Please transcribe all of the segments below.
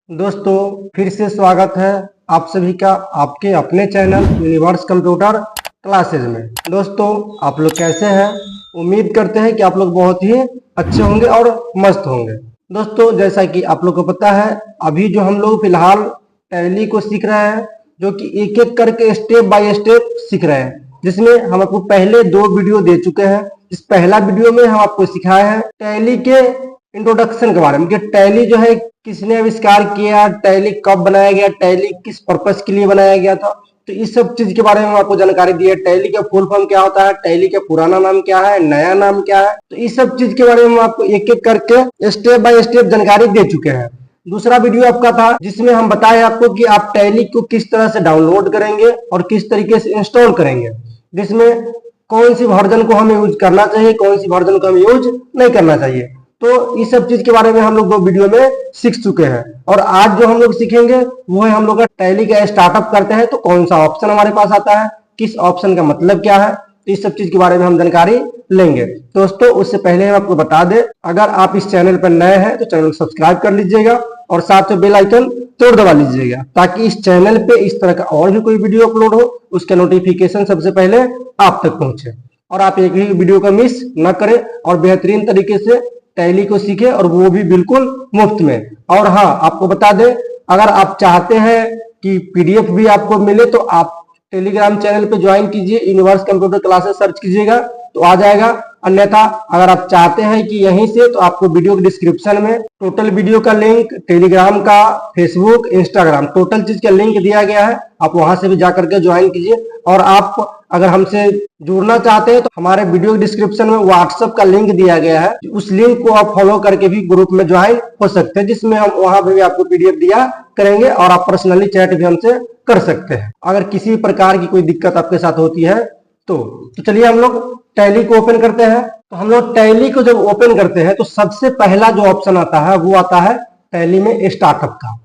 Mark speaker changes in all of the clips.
Speaker 1: दोस्तों फिर से स्वागत है आप सभी का आपके अपने चैनल यूनिवर्स कंप्यूटर क्लासेज में। दोस्तों आप लोग कैसे हैं? उम्मीद करते हैं कि आप लोग बहुत ही अच्छे होंगे और मस्त होंगे। दोस्तों जैसा कि आप लोग को पता है, अभी जो हम लोग फिलहाल टैली को सीख रहे हैं, जो कि एक एक करके स्टेप बाय स्टेप सीख रहे हैं, जिसमें हम आपको पहले 2 वीडियो दे चुके हैं। इस पहला वीडियो में हम आपको सिखाए हैं टैली के इंट्रोडक्शन के बारे में कि टैली जो है किसने आविष्कार किया, टैली कब बनाया गया, टैली किस पर्पस के लिए बनाया गया था। तो इस सब चीज के बारे में आपको जानकारी दी है। टैली का फुल फॉर्म क्या होता है, टैली का पुराना नाम क्या है, नया नाम क्या है, तो इस सब चीज के बारे में आपको एक एक करके स्टेप बाय स्टेप जानकारी दे चुके हैं। दूसरा वीडियो आपका था जिसमें हम बताए आपको कि आप टैली को किस तरह से डाउनलोड करेंगे और किस तरीके से इंस्टॉल करेंगे, जिसमें कौन सी वर्जन को हमें यूज करना चाहिए, कौन सी वर्जन को हमें यूज नहीं करना चाहिए। तो इस सब चीज के बारे में हम लोग 2 वीडियो में सीख चुके हैं। और आज जो हम लोग सीखेंगे वो है हम लोग टैली का स्टार्टअप करते हैं तो कौन सा ऑप्शन हमारे पास आता है, किस ऑप्शन का मतलब क्या है, तो इस सब चीज के बारे में हम जानकारी लेंगे। दोस्तों उससे पहले हम आपको बता दें, अगर आप इस चैनल पर नए हैं तो चैनल को सब्सक्राइब कर लीजिएगा और साथ में बेल आइकन जरूर दबा लीजिएगा, ताकि इस चैनल पे इस तरह का और भी कोई वीडियो अपलोड हो उसका नोटिफिकेशन सबसे पहले आप तक पहुंचे और आप एक भी वीडियो का मिस न करें और बेहतरीन तरीके से टैली को सीखे, और वो भी बिल्कुल मुफ्त में। और हाँ, आपको बता दें, अगर आप चाहते हैं कि पीडीएफ भी आपको मिले तो आप टेलीग्राम चैनल पे ज्वाइन कीजिए, यूनिवर्स कंप्यूटर क्लासेस सर्च कीजिएगा तो आ जाएगा। अन्यथा अगर आप चाहते हैं कि यहीं से, तो आपको वीडियो के डिस्क्रिप्शन में टोटल वीडियो का लिंक, टेलीग्राम का, फेसबुक, इंस्टाग्राम, टोटल चीज का लिंक दिया गया है, आप वहां से भी जाकर के ज्वाइन कीजिए। और आप अगर हमसे जुड़ना चाहते हैं तो हमारे वीडियो के डिस्क्रिप्शन में व्हाट्सएप का लिंक दिया गया है, उस लिंक को आप फॉलो करके भी ग्रुप में ज्वाइन हो सकते हैं, जिसमें हम वहां पे भी आपको पीडीएफ दिया करेंगे और आप पर्सनली चैट भी हमसे कर सकते हैं अगर किसी भी प्रकार की कोई दिक्कत आपके साथ होती है तो चलिए हम लोग टैली को ओपन करते हैं। तो हम लोग टैली को जब ओपन करते हैं तो सबसे पहला जो ऑप्शन आता है वो आता है टैली में स्टार्टअप का,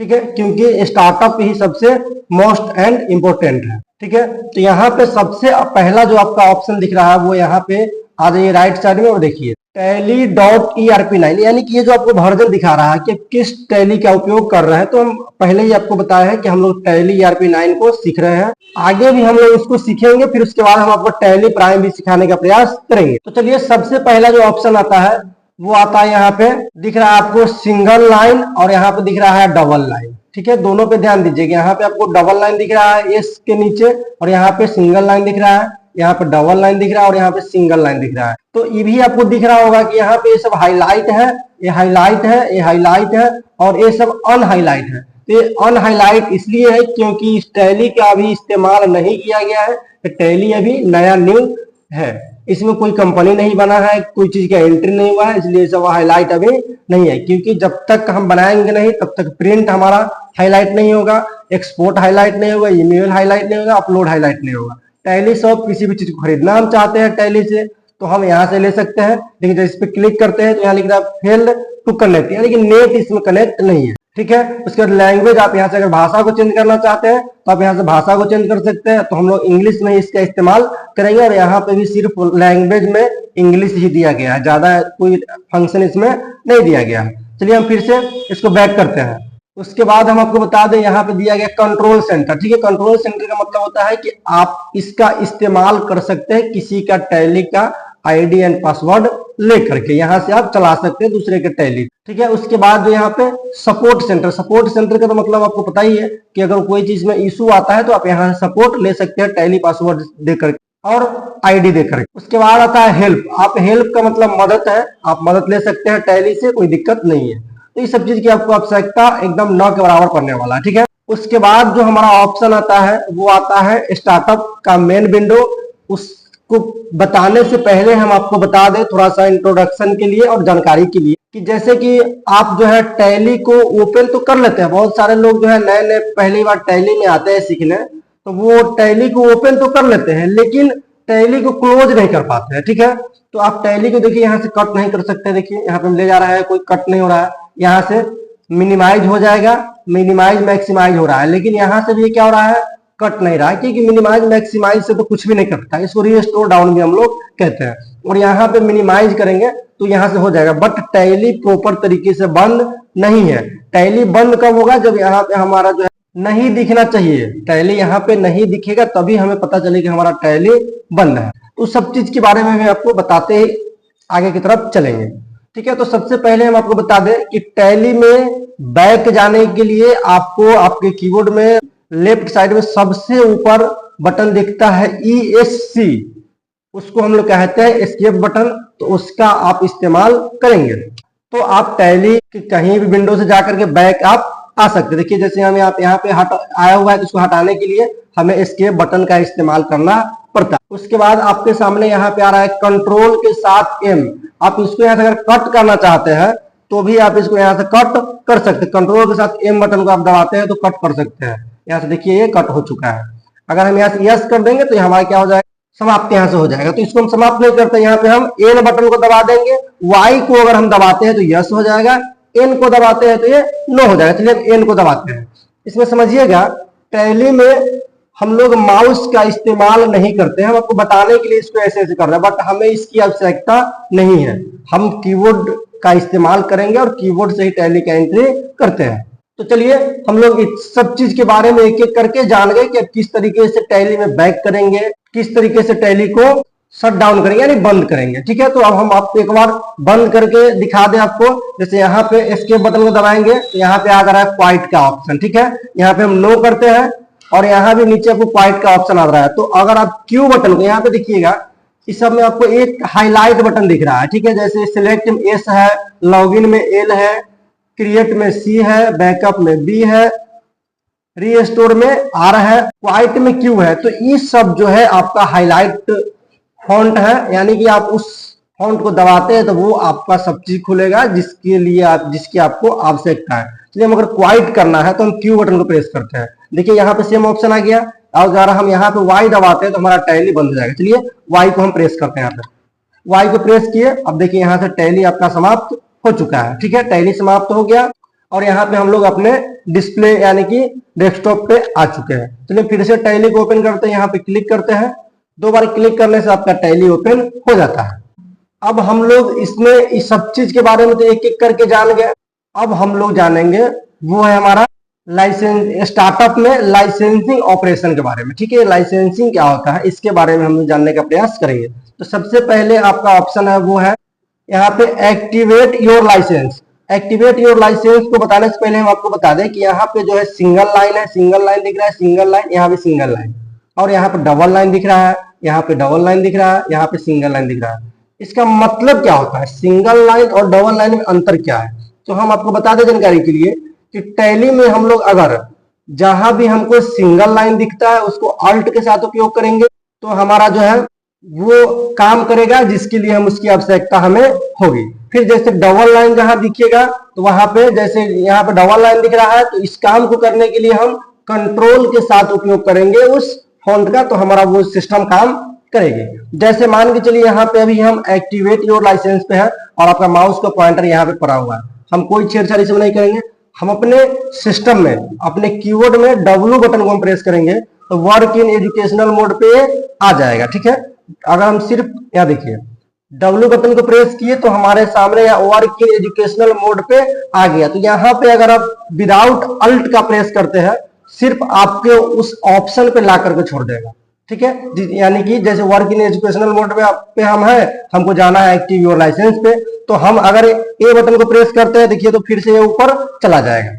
Speaker 1: ठीक है, क्योंकि स्टार्टअप ही सबसे मोस्ट एंड इम्पोर्टेंट है, ठीक है। तो यहाँ पे सबसे पहला जो आपका ऑप्शन दिख रहा है वो यहाँ पे आ जाइए राइट साइड में और देखिए Tally.ERP9, यानी कि ये जो आपको वर्जन दिखा रहा है कि किस टैली का उपयोग कर रहे हैं। तो हम पहले ही आपको बताया है कि हम लोग Tally ERP9 को सीख रहे हैं, आगे भी हम लोग इसको सीखेंगे, फिर उसके बाद हम आपको टैली प्राइम भी सिखाने का प्रयास करेंगे। तो चलिए सबसे पहला जो ऑप्शन आता है वो आता है यहाँ पे दिख रहा है आपको सिंगल लाइन और यहाँ पे दिख रहा है डबल लाइन, ठीक है। दोनों पे ध्यान दीजिएगा, यहाँ पे आपको डबल लाइन दिख रहा है एस के नीचे और यहाँ पे सिंगल लाइन दिख रहा है, यहाँ पे डबल लाइन दिख रहा है और यहाँ पे सिंगल लाइन दिख रहा है। तो ये भी आपको दिख रहा होगा कि यहाँ पे ये सब हाईलाइट है, ये हाईलाइट है, ये हाईलाइट है और ये सब अनहाईलाइट है। तो ये अनहाईलाइट इसलिए है क्योंकि इस टैली का अभी इस्तेमाल नहीं किया गया है, तो टैली अभी नया न्यू है, इसमें कोई कंपनी नहीं बना है, कोई चीज का एंट्री नहीं हुआ है, इसलिए सब हाईलाइट अभी नहीं है। क्योंकि जब तक हम बनाएंगे नहीं तब तक प्रिंट हमारा हाईलाइट नहीं होगा, एक्सपोर्ट हाईलाइट नहीं होगा, ईमेल हाईलाइट नहीं होगा, अपलोड हाईलाइट नहीं होगा। टैली शॉप किसी भी चीज को खरीदना हम चाहते हैं टैली से तो हम यहाँ से ले सकते हैं, लेकिन जब इस पे क्लिक करते हैं तो यहाँ लिख रहा है फेल्ड टू कनेक्ट, यानी कि नेट इसमें कनेक्ट नहीं है, ठीक है। उसके बाद लैंग्वेज, आप यहाँ से अगर भाषा को चेंज करना चाहते हैं तो आप यहाँ से भाषा को चेंज कर सकते हैं। तो हम लोग इंग्लिश में इसका इस्तेमाल करेंगे और यहाँ पे भी सिर्फ लैंग्वेज में इंग्लिश ही दिया गया है, ज्यादा कोई फंक्शन इसमें नहीं दिया गया है। चलिए हम फिर से इसको बैक करते हैं। उसके बाद हम आपको बता दें यहाँ पे दिया गया कंट्रोल सेंटर, ठीक है। कंट्रोल सेंटर का मतलब होता है कि आप इसका इस्तेमाल कर सकते हैं किसी का टैली का आईडी एंड पासवर्ड लेकर के, यहाँ से आप चला सकते हैं दूसरे के टैली, ठीक है। उसके बाद जो यहाँ पे सपोर्ट सेंटर, सपोर्ट सेंटर का तो मतलब आपको पता ही है कि अगर कोई चीज में इशू आता है तो आप यहाँ से सपोर्ट ले सकते हैं टैली पासवर्ड देकर और आईडी देकर। उसके बाद आता है हेल्प, आप हेल्प का मतलब मदद है, आप मदद ले सकते हैं टैली से, कोई दिक्कत नहीं है। तो इस सब चीज की आपको आवश्यकता एकदम न के बराबर पड़ने वाला है, ठीक है। उसके बाद जो हमारा ऑप्शन आता है वो आता है स्टार्टअप का मेन विंडो। उसको बताने से पहले हम आपको बता दें थोड़ा सा इंट्रोडक्शन के लिए और जानकारी के लिए कि जैसे कि आप जो है टैली को ओपन तो कर लेते हैं, बहुत सारे लोग जो है नए नए पहली बार टैली में आते हैं सीखने, तो वो टैली को ओपन तो कर लेते हैं लेकिन टैली को क्लोज नहीं कर पाते हैं, ठीक है। तो आप टैली को देखिए यहाँ से कट नहीं कर सकते, देखिए यहाँ पे ले जा रहा है, कोई कट नहीं हो रहा है, यहाँ से मिनिमाइज हो जाएगा, मिनिमाइज मैक्सिमाइज हो रहा है, लेकिन यहाँ से भी क्या हो रहा है, कट नहीं रहा है, क्योंकि मिनिमाइज मैक्सिमाइज से तो कुछ भी नहीं करता है, इसको रीस्टोर डाउन भी हम लोग कहते हैं। और यहाँ पे मिनिमाइज करेंगे तो यहाँ से हो जाएगा। बट टैली प्रॉपर तरीके से बंद नहीं है। टैली बंद कब होगा? जब यहाँ पे हमारा जो है नहीं दिखना चाहिए, टैली यहाँ पे नहीं दिखेगा तभी हमें पता चले कि हमारा टैली बंद है। तो सब चीज के बारे में हम आपको बताते ही आगे की तरफ चलेंगे। ठीक है, तो सबसे पहले हम आपको बता दें कि टैली में बैक जाने के लिए आपको आपके कीबोर्ड में लेफ्ट साइड में सबसे ऊपर बटन दिखता है ESC, उसको हम लोग कहते हैं एस्केप बटन। तो उसका आप इस्तेमाल करेंगे तो आप टैली के कहीं भी विंडो से जाकर के बैक आप आ सकते। देखिए जैसे हम यहाँ पे आया हुआ है तो उसको हटाने के लिए हमें एस्केप बटन का इस्तेमाल करना पड़ता है। उसके बाद आपके सामने यहाँ पे आ रहा है कंट्रोल के साथ M। आप इसको यहाँ से अगर कट करना चाहते हैं तो भी आप इसको यहाँ से कट कर सकते हैं। कंट्रोल के साथ M बटन को आप दबाते हैं तो कट कर सकते हैं। यहाँ से देखिए ये कट हो चुका है। अगर हम यहाँ से यस कर देंगे तो हमारा क्या हो जाएगा? समाप्त यहाँ से हो जाएगा। तो इसको हम समाप्त नहीं करते, यहाँ पे हम N बटन को दबा देंगे। Y को अगर हम दबाते हैं तो यस हो जाएगा, N को दबाते हैं तो ये नो हो जाएगा। चलिए हम N को दबाते हैं। इसमें समझिएगा टैली में हम लोग माउस का इस्तेमाल नहीं करते हैं। हम आपको बताने के लिए इसको ऐसे ऐसे कर रहे हैं, बट हमें इसकी आवश्यकता नहीं है। हम कीबोर्ड का इस्तेमाल करेंगे और कीबोर्ड से ही टैली का एंट्री करते हैं। तो चलिए हम लोग इस सब चीज के बारे में एक एक करके जान गए कि अब किस तरीके से टैली में बैक करेंगे, किस तरीके से टैली को शट डाउन करेंगे यानी बंद करेंगे। ठीक है, तो अब हम आपको एक बार बंद करके दिखा दें आपको। जैसे यहाँ पे एस्केप बटन को दबाएंगे तो यहाँ पे आ रहा है क्वाइट का ऑप्शन। ठीक है, यहाँ पे हम नो करते हैं और यहाँ भी नीचे आपको क्वाइट का ऑप्शन आ रहा है। तो अगर आप क्यू बटन को यहाँ पे देखिएगा, इस सब में आपको एक हाईलाइट बटन दिख रहा है। ठीक है, जैसे सिलेक्ट में S है, लॉगिन में L है, क्रिएट में C है, बैकअप में B है, रीस्टोर में R है, क्वाइट में Q है। तो ये सब जो है आपका हाईलाइट फॉन्ट है, यानी कि आप उस फॉन्ट को दबाते हैं तो वो आपका सब चीज खुलेगा जिसकी आपको आवश्यकता है। चलिए हम अगर क्वाइट करना है तो हम Q बटन को प्रेस करते हैं। देखिए यहाँ पे सेम ऑप्शन आ गया। और अगर हम यहाँ पे Y दबाते हैं तो हमारा टैली बंद हो जाएगा। चलिए Y को हम प्रेस करते हैं। यहाँ पे Y को प्रेस किए, अब देखिए यहाँ से टैली आपका समाप्त हो चुका है। ठीक है, टैली समाप्त हो गया और यहाँ पे हम लोग अपने डिस्प्ले यानी कि डेस्कटॉप पे आ चुके हैं। चलिए फिर से टैली को ओपन करते हैं, यहाँ पे क्लिक करते हैं। 2 बार क्लिक करने से आपका टैली ओपन हो जाता है। अब हम लोग इसमें इस सब चीज के बारे में तो एक एक करके जान गए। अब हम लोग जानेंगे वो है हमारा लाइसेंस, स्टार्टअप में लाइसेंसिंग ऑपरेशन के बारे में। ठीक है, लाइसेंसिंग क्या होता है इसके बारे में हम लोग जानने का प्रयास करेंगे। तो सबसे पहले आपका ऑप्शन है वो है यहाँ पे activate your licence. Activate your licence को बताने से पहले हम आपको बता दें कि यहाँ पे जो है सिंगल लाइन है, सिंगल लाइन दिख रहा है, सिंगल लाइन, यहाँ पे सिंगल लाइन, और यहाँ पे डबल लाइन दिख रहा है, यहाँ पे डबल लाइन दिख रहा है, यहाँ पे सिंगल लाइन दिख रहा है। इसका मतलब क्या होता है, सिंगल लाइन और डबल लाइन में अंतर क्या है? तो हम आपको बता दें जानकारी के लिए कि टैली में हम लोग अगर जहां भी हमको सिंगल लाइन दिखता है उसको अल्ट के साथ उपयोग करेंगे तो हमारा जो है वो काम करेगा जिसके लिए हम उसकी आवश्यकता हमें होगी। फिर जैसे डबल लाइन जहां दिखेगा तो वहां पे जैसे यहाँ पे डबल लाइन दिख रहा है तो इस काम को करने के लिए हम कंट्रोल के साथ उपयोग करेंगे उस फॉन्ट का, तो हमारा वो सिस्टम काम करेगी। जैसे मान के चलिए यहाँ पे अभी हम एक्टिवेट योर लाइसेंस पे है और आपका माउस का पॉइंटर यहाँ पे पड़ा हुआ है, हम कोई छेड़छाड़ इसमें नहीं करेंगे। हम अपने सिस्टम में अपने कीबोर्ड में W बटन को हम प्रेस करेंगे तो वर्क इन एजुकेशनल मोड पे आ जाएगा। ठीक है, अगर हम सिर्फ यहाँ देखिए W बटन को प्रेस किए तो हमारे सामने यहाँ वर्क इन एजुकेशनल मोड पे आ गया। तो यहाँ पे अगर आप विदाउट अल्ट का प्रेस करते हैं सिर्फ आपके उस ऑप्शन पे ला करके छोड़ देगा। ठीक है, यानी कि जैसे वर्क इन एजुकेशनल मोड पे हम है, हमको जाना है एक्टिव योर लाइसेंस पे, तो हम अगर ए बटन को प्रेस करते हैं देखिए तो फिर से ये ऊपर चला जाएगा।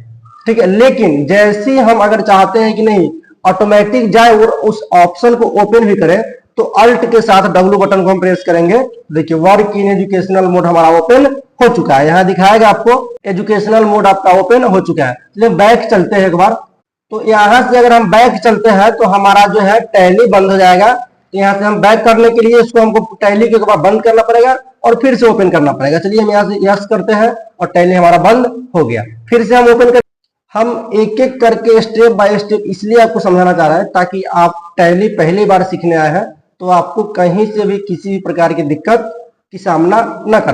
Speaker 1: ठीक है, लेकिन जैसे हम अगर चाहते हैं कि नहीं ऑटोमेटिक जाए और उस ऑप्शन को ओपन भी करें तो अल्ट के साथ W बटन को हम प्रेस करेंगे। देखिए वर्क इन एजुकेशनल मोड हमारा ओपन हो चुका है, यहाँ दिखाएगा आपको एजुकेशनल मोड आपका ओपन हो चुका है। चलिए बैक चलते हैं एक बार। तो यहाँ से अगर हम बैक चलते हैं तो हमारा जो है टैली बंद हो जाएगा। तो यहाँ से हम बैक करने के लिए इसको हमको टैली के बाद बंद करना पड़ेगा और फिर से ओपन करना पड़ेगा। चलिए हम यहाँ से यस करते हैं और टैली हमारा बंद हो गया। फिर से हम ओपन कर, हम एक एक करके स्टेप बाय स्टेप इसलिए आपको समझाना चाह रहा है ताकि आप टैली पहली बार सीखने आए हैं तो आपको कहीं से भी किसी भी प्रकार की दिक्कत की सामना न करना।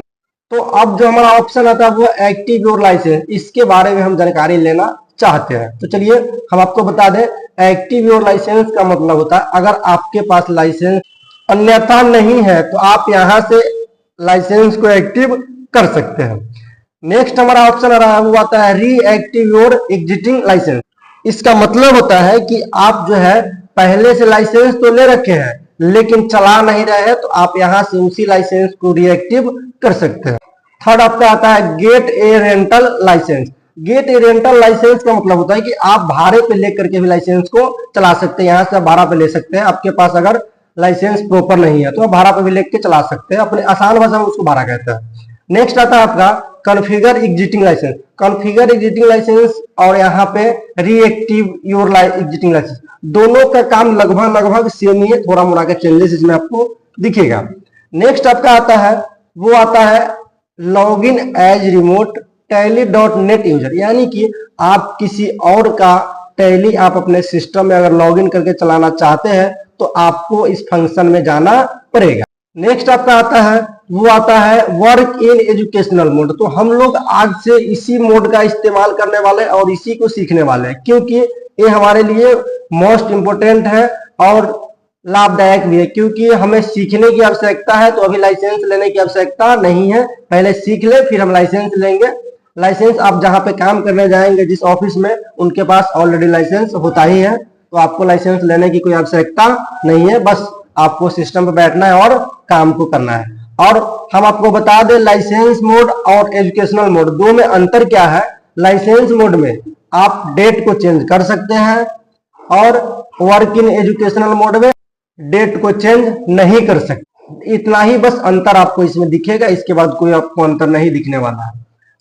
Speaker 1: तो अब जो हमारा ऑप्शन आता है वो एक्टिव योर लाइसेंस, इसके बारे में हम जानकारी लेना चाहते हैं। तो चलिए हम आपको बता दें एक्टिव योर लाइसेंस का मतलब होता है अगर आपके पास लाइसेंस अन्यथा नहीं है तो आप यहाँ से लाइसेंस को एक्टिव कर सकते हैं। नेक्स्ट हमारा ऑप्शन आ रहा है वो आता है रीएक्टिव योर एग्जिस्टिंग लाइसेंस। इसका मतलब होता है कि आप जो है पहले से लाइसेंस तो ले रखे हैं लेकिन चला नहीं रहे हैं, तो आप यहां से उसी लाइसेंस को रीएक्टिव कर सकते हैं। थर्ड आपका आता है get a rental licence. Get a rental licence का मतलब होता है कि आप भाड़े पे लेकर के भी लाइसेंस को चला सकते हैं। यहां से भाड़ा पे ले सकते हैं। आपके पास अगर लाइसेंस प्रॉपर नहीं है तो आप भाड़ा पे भी लेकर चला सकते हैं। अपने आसान भाषा में उसको भाड़ा कहते हैं। नेक्स्ट आता है आपका configure existing licence. Configure existing licence और यहाँ पे रीएक्टिव योर एग्जिस्टिंग लाइसेंस, दोनों का काम लगभग सेम ही है, थोड़ा मोड़ा के चेंजेस इसमें आपको दिखेगा। नेक्स्ट आपका आता है वो आता है log in as remote Tally NET user, यानी कि आप किसी और का टैली आप अपने सिस्टम में अगर लॉग इन करके चलाना चाहते हैं तो आपको इस फंक्शन में जाना पड़ेगा। नेक्स्ट आपका आता है वो आता है वर्क इन एजुकेशनल मोड। तो हम लोग आज से इसी मोड का इस्तेमाल करने वाले हैं और इसी को सीखने वाले हैं, क्योंकि ये हमारे लिए मोस्ट इंपोर्टेंट है और लाभदायक भी है। क्योंकि हमें सीखने की आवश्यकता है तो अभी लाइसेंस लेने की आवश्यकता नहीं है, पहले सीख ले फिर हम लाइसेंस लेंगे। लाइसेंस आप जहां पे काम करने जाएंगे जिस ऑफिस में, उनके पास ऑलरेडी लाइसेंस होता ही है, तो आपको लाइसेंस लेने की कोई आवश्यकता नहीं है। बस आपको सिस्टम पे बैठना है और काम को करना है। और हम आपको बता दें लाइसेंस मोड और एजुकेशनल मोड दो में अंतर क्या है। लाइसेंस मोड में आप डेट को चेंज कर सकते हैं और वर्क इन एजुकेशनल मोड में डेट को चेंज नहीं कर सकते। इतना ही बस अंतर आपको इसमें दिखेगा, इसके बाद कोई आपको अंतर नहीं दिखने वाला है।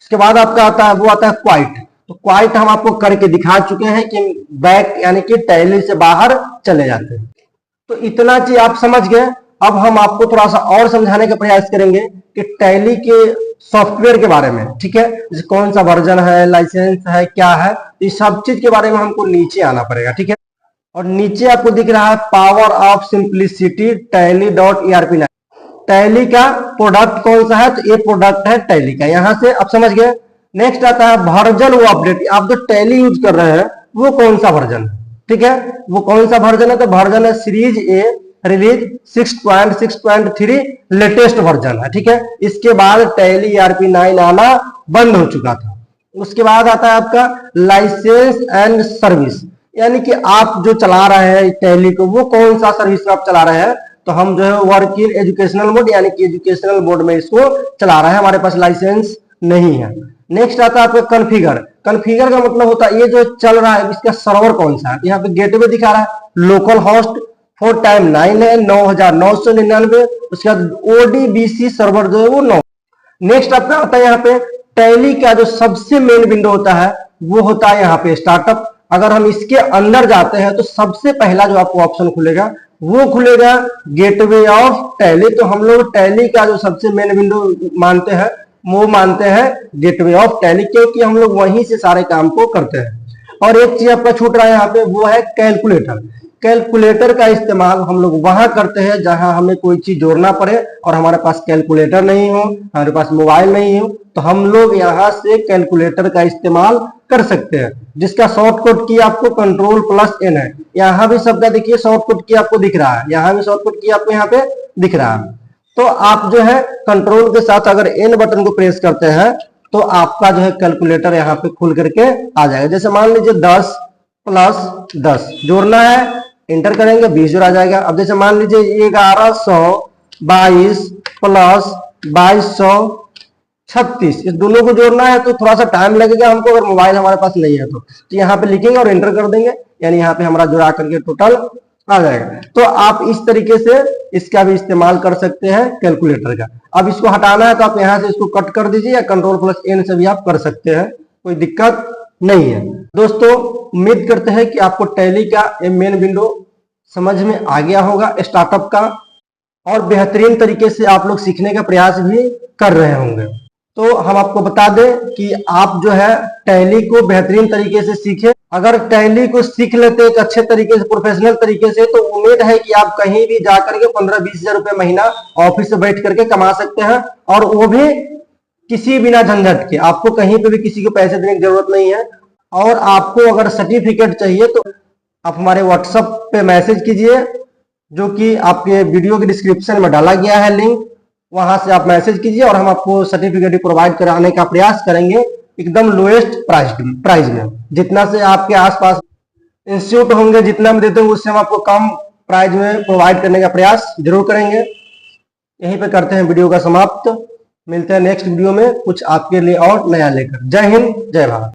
Speaker 1: उसके बाद आपका आता है वो आता है क्वाइट। तो क्वाइट हम आपको करके दिखा चुके हैं कि बैक यानी कि टैली से बाहर चले जाते हैं। तो इतना चीज आप समझ गए। अब हम आपको थोड़ा सा और समझाने का प्रयास करेंगे कि टैली के सॉफ्टवेयर के बारे में, ठीक है, जैसे कौन सा वर्जन है, लाइसेंस है, क्या है, इस सब चीज के बारे में हमको नीचे आना पड़ेगा, ठीक है। और नीचे आपको दिख रहा है पावर ऑफ सिंप्लिसिटी टैली.erp9। टैली का प्रोडक्ट कौन सा है, तो ये प्रोडक्ट है टैली का, यहां से आप समझ गए। नेक्स्ट आता है वर्जन वो अपडेट। आप जो टैली यूज कर रहे हैं वो कौन सा वर्जन है, ठीक है, वो कौन सा वर्जन है, तो वर्जन है series A release 6.6.3 latest version है, ठीक है। इसके बाद टैली ERP9 आना बंद हो चुका था। उसके बाद आता है आपका लाइसेंस एंड सर्विस, यानी कि आप जो चला रहे हैं टैली को वो कौन सा सर्विस आप चला रहे हैं, तो हम जो है वर्क इन एजुकेशनल मोड यानी कि एजुकेशनल मोड में इसको चला रहे हैं, हमारे पास लाइसेंस नहीं है। नेक्स्ट आता है आपका कॉन्फ़िगर। कॉन्फ़िगर का मतलब होता है ये जो चल रहा है इसका सर्वर कौन सा है। यहाँ पे गेटवे दिखा रहा है लोकल होस्ट 4x9 है 9999। उसके बाद ODBC सर्वर जो है वो 9। नेक्स्ट आपका आता है यहाँ पे टैली का जो सबसे मेन विंडो होता है वो होता है यहाँ पे स्टार्टअप। अगर हम इसके अंदर जाते हैं तो सबसे पहला जो आपको ऑप्शन खुलेगा वो खुलेगा गेटवे ऑफ टैली। तो हम लोग टैली का जो सबसे मेन विंडो मानते हैं वो मानते हैं गेटवे ऑफ टैली, क्योंकि हम लोग वहीं से सारे काम को करते हैं। और एक चीज आपका छूट रहा है यहाँ पे वो है कैलकुलेटर। कैलकुलेटर का इस्तेमाल हम लोग वहां करते हैं जहां हमें कोई चीज जोड़ना पड़े और हमारे पास कैलकुलेटर नहीं हो, हमारे पास मोबाइल नहीं हो, तो हम लोग यहाँ से कैलकुलेटर का इस्तेमाल कर सकते हैं, जिसका शॉर्टकट की आपको Ctrl+N है। यहाँ भी सबका देखिए शॉर्टकट की आपको दिख रहा है, यहाँ भी शॉर्टकट की आपको यहाँ पे दिख रहा है। तो आप जो है कंट्रोल के साथ अगर N बटन को प्रेस करते हैं तो आपका जो है कैलकुलेटर यहाँ पे खुल करके आ जाएगा। जैसे मान लीजिए 10 + 10 जोड़ना है, इंटर करेंगे 20 जोड़ा जाएगा। अब जैसे मान लीजिए 1122 + 2236 इस दोनों को जोड़ना है तो थोड़ा सा टाइम लगेगा हमको, अगर मोबाइल हमारे पास नहीं है तो यहाँ पे लिखेंगे और एंटर कर देंगे, यानी यहाँ पे हमारा जोड़ा करके टोटल आ जाएगा। तो आप इस तरीके से इसका भी इस्तेमाल कर सकते हैं कैलकुलेटर का। अब इसको हटाना है तो आप यहाँ से इसको कट कर दीजिए या Ctrl+N से भी आप कर सकते हैं, कोई दिक्कत नहीं है। दोस्तों उम्मीद करते हैं कि आपको टैली का ये मेन विंडो समझ में आ गया होगा स्टार्टअप का, और बेहतरीन तरीके से आप लोग सीखने का प्रयास भी कर रहे होंगे। तो हम आपको बता दें कि आप जो है टैली को बेहतरीन तरीके से सीखें। अगर टैली को सीख लेते एक अच्छे तरीके से, प्रोफेशनल तरीके से, तो उम्मीद है कि आप कहीं भी जाकर के 15-20 हजार रुपए महीना ऑफिस से बैठ करके कमा सकते हैं, और वो भी किसी बिना झंझट के। आपको कहीं पे भी किसी को पैसे देने की जरूरत नहीं है। और आपको अगर सर्टिफिकेट चाहिए तो आप हमारे व्हाट्सएप पे मैसेज कीजिए, जो कि आपके वीडियो के डिस्क्रिप्शन में डाला गया है लिंक। वहां से आप मैसेज कीजिए और हम आपको सर्टिफिकेट प्रोवाइड कराने का प्रयास करेंगे एकदम लोएस्ट प्राइस में। जितना से आपके आसपास इंस्टीट्यूट होंगे, जितना में देते होंगे, उससे हम आपको कम प्राइस में प्रोवाइड करने का प्रयास जरूर करेंगे। यहीं पे करते हैं वीडियो का समाप्त। मिलते हैं नेक्स्ट वीडियो में कुछ आपके लिए और नया लेकर। जय हिंद, जय भारत।